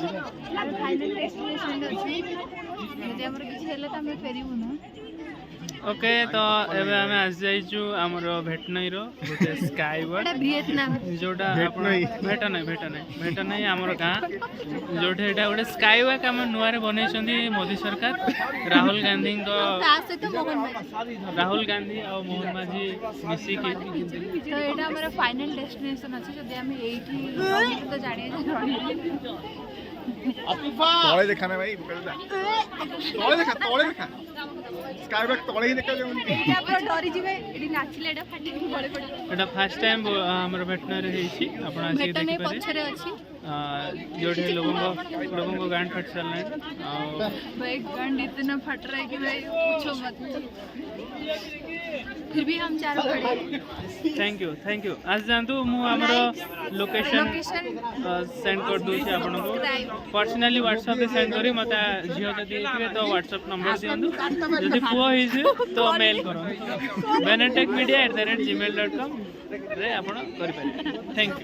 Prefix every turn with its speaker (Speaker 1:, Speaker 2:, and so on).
Speaker 1: final destination अछि जदि हमर किछ हेले त हम फेरिबु न
Speaker 2: ओके तो एबे हमें आस जाइछु हमर भेटनई रो गोटे स्काई वर्ड
Speaker 1: वियतनाम
Speaker 2: जोटा भेटनई हमर गाँ जोटे एटा गोटे स्काई वॉक हम नुआरे बनैछंदी मोदी सरकार राहुल गांधी को
Speaker 1: तासे तो मोहन माझी
Speaker 2: राहुल गांधी और मोहन माझी मिसी की
Speaker 1: तो एटा हमर फाइनल डेस्टिनेशन अछि जदि हम एठी तो जाने
Speaker 3: तोड़े देखा ना भाई तोड़े देखा स्काई बैक तोड़े ही देखा जाऊँ
Speaker 1: एटा पर डरी जिवे एडी नाचिले एटा फाटी गळे पड़े
Speaker 2: एटा फर्स्ट टाइम हमर भेटनई हेछि आपण आसी
Speaker 1: भेटनई
Speaker 2: देखि पारे
Speaker 1: पछरे अछि
Speaker 2: जोड़े लोगों को गांड फट चल रहे
Speaker 1: भाई गांड इतना फट रहा है कि भाई पूछो मत फिर भी हम चारों खड़े
Speaker 2: थैंक यू आज जानतु मु हमरो लोकेशन सेंड कर दू छी आपन को पर्सनली व्हाट्सएप पे सेंड करी मते जियो जदी देखबे तो व्हाट्सएप नंबर दियंतु जदी पुओ हिजे तो मेल करो benetechmedia@gmail.com रे आपन करि पारे थैंक यू